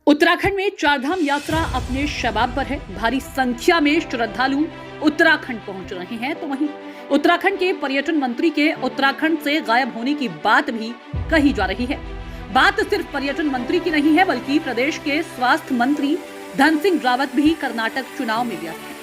उत्तराखंड में चारधाम यात्रा अपने शबाब पर है। भारी संख्या में श्रद्धालु उत्तराखंड पहुंच रहे हैं, तो वहीं उत्तराखंड के पर्यटन मंत्री के उत्तराखंड से गायब होने की बात भी कही जा रही है। बात सिर्फ पर्यटन मंत्री की नहीं है, बल्कि प्रदेश के स्वास्थ्य मंत्री धन सिंह रावत भी कर्नाटक चुनाव में व्यस्त हैं।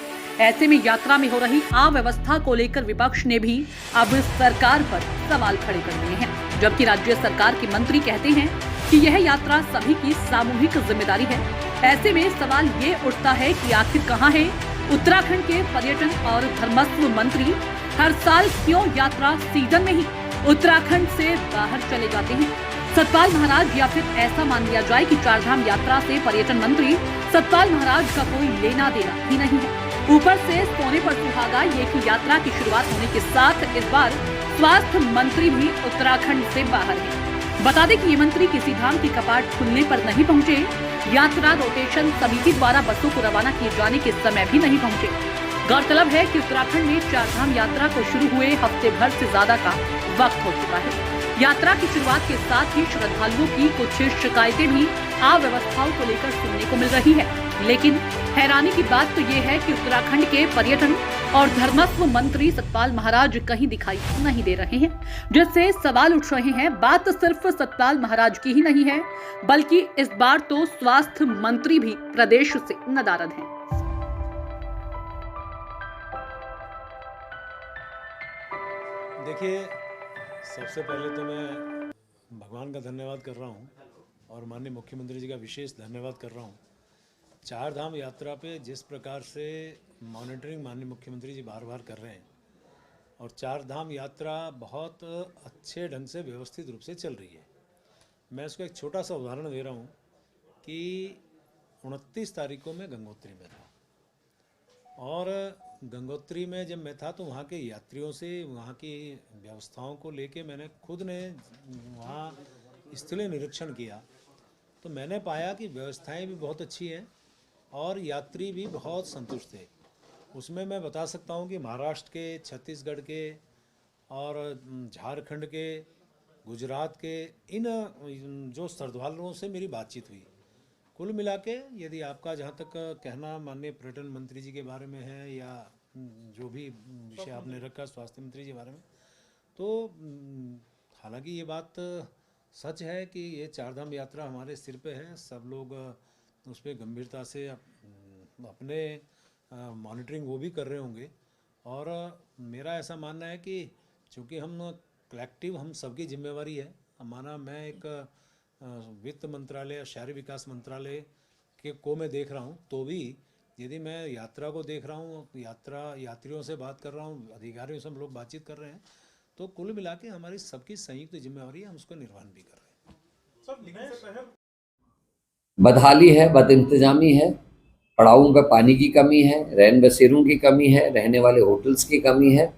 ऐसे में यात्रा में हो रही अव्यवस्था को लेकर विपक्ष ने भी अब सरकार पर सवाल खड़े कर दिए हैं, जबकि राज्य सरकार के मंत्री कहते हैं कि यह यात्रा सभी की सामूहिक जिम्मेदारी है। ऐसे में सवाल ये उठता है कि आखिर कहां है उत्तराखंड के पर्यटन और धर्मस्व मंत्री? हर साल क्यों यात्रा सीजन में ही उत्तराखंड से बाहर चले जाते हैं? सतपाल महाराज, या फिर ऐसा मान लिया जाए कि चारधाम यात्रा से पर्यटन मंत्री सतपाल महाराज का कोई लेना देना ही नहीं है। ऊपर से सोने पर सुहागा ये कि यात्रा की शुरुआत होने के साथ इस बार स्वास्थ्य मंत्री भी उत्तराखंड से बाहर है। बता दें कि ये मंत्री किसी धाम की कपाट खुलने पर नहीं पहुंचे। यात्रा रोटेशन समिति द्वारा बसों को रवाना किए जाने के समय भी नहीं पहुंचे। गौरतलब है कि उत्तराखंड में चारधाम यात्रा को शुरू हुए हफ्ते भर से ज्यादा का वक्त हो चुका है। यात्रा की शुरुआत के साथ ही श्रद्धालुओं की कुछ शिकायतें भी अव्यवस्थाओं को लेकर सुनने को मिल रही है। लेकिन हैरानी की बात तो ये है कि उत्तराखंड के पर्यटन और धर्मस्व मंत्री सतपाल महाराज कहीं दिखाई नहीं दे रहे हैं, जिससे सवाल उठ रहे हैं। बात सिर्फ सतपाल महाराज की ही नहीं है, बल्कि इस बार तो स्वास्थ्य मंत्री भी प्रदेश से नदारद हैं। देखिए, सबसे पहले तो मैं भगवान का धन्यवाद कर रहा हूँ और माननीय मुख्यमंत्री जी का विशेष धन्यवाद कर रहा हूँ। चारधाम यात्रा पे जिस प्रकार से मॉनिटरिंग माननीय मुख्यमंत्री जी बार बार कर रहे हैं और चारधाम यात्रा बहुत अच्छे ढंग से व्यवस्थित रूप से चल रही है। मैं इसको एक छोटा सा उदाहरण दे रहा हूँ कि 29 तारीख को मैं गंगोत्री में था और गंगोत्री में जब मैं था तो वहाँ के यात्रियों से वहाँ की व्यवस्थाओं को लेके मैंने खुद ने वहाँ स्थलीय निरीक्षण किया, तो मैंने पाया कि व्यवस्थाएं भी बहुत अच्छी हैं और यात्री भी बहुत संतुष्ट थे। उसमें मैं बता सकता हूँ कि महाराष्ट्र के, छत्तीसगढ़ के और झारखंड के, गुजरात के इन जो श्रद्धालुओं से मेरी बातचीत हुई। कुल मिला के यदि आपका जहाँ तक कहना माननीय पर्यटन मंत्री जी के बारे में है या जो भी विषय आपने रखा स्वास्थ्य मंत्री जी के बारे में, तो हालांकि ये बात सच है कि ये चारधाम यात्रा हमारे सिर पे है। सब लोग उस पर गंभीरता से अपने मॉनिटरिंग वो भी कर रहे होंगे और मेरा ऐसा मानना है कि चूँकि हम कलेक्टिव हम सबकी जिम्मेवारी है। माना मैं एक वित्त मंत्रालय, शहरी विकास मंत्रालय के को मैं देख रहा हूँ, तो भी यदि मैं यात्रा को देख रहा हूँ, यात्रियों से बात कर रहा हूँ, अधिकारियों से हम लोग बातचीत कर रहे हैं, तो कुल मिला के हमारी सबकी संयुक्त जिम्मेवारी है, हम उसको निर्वहन भी कर रहे हैं। बदहाली है, बदइंतजामी है, पड़ावों पर पानी की कमी है, रैन बसेरों की कमी है, रहने वाले होटल्स की कमी है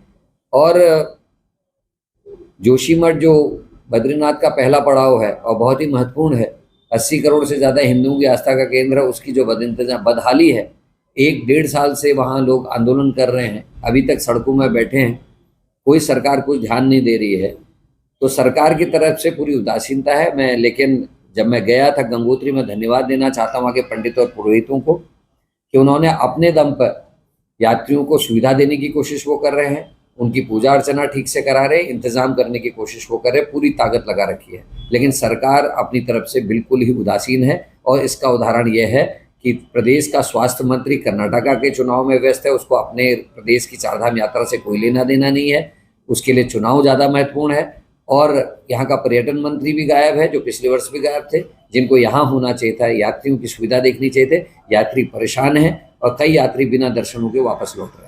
और जोशीमठ जो बद्रीनाथ का पहला पड़ाव है और बहुत ही महत्वपूर्ण है, 80 करोड़ से ज़्यादा हिंदुओं की आस्था का केंद्र है, उसकी जो बदहाली है। 1-1.5 साल से वहाँ लोग आंदोलन कर रहे हैं, अभी तक सड़कों में बैठे हैं, कोई सरकार कुछ ध्यान नहीं दे रही है। तो सरकार की तरफ से पूरी उदासीनता है। लेकिन जब मैं गया था गंगोत्री में, धन्यवाद देना चाहता हूँ वहाँ के पंडितों और पुरोहितों को कि उन्होंने अपने दम पर यात्रियों को सुविधा देने की कोशिश वो कर रहे हैं, उनकी पूजा अर्चना ठीक से करा रहे, इंतजाम करने की कोशिश वो कर रहे, पूरी ताकत लगा रखी है। लेकिन सरकार अपनी तरफ से बिल्कुल ही उदासीन है और इसका उदाहरण यह है कि प्रदेश का स्वास्थ्य मंत्री कर्नाटका के चुनाव में व्यस्त है। उसको अपने प्रदेश की चारधाम यात्रा से कोई लेना देना नहीं है, उसके लिए चुनाव ज़्यादा महत्वपूर्ण है। और यहाँ का पर्यटन मंत्री भी गायब है, जो पिछले वर्ष भी गायब थे, जिनको यहाँ होना चाहिए था, यात्रियों की सुविधा देखनी चाहिए थे। यात्री परेशान हैं और कई यात्री बिना दर्शनों के वापस लौट रहे हैं।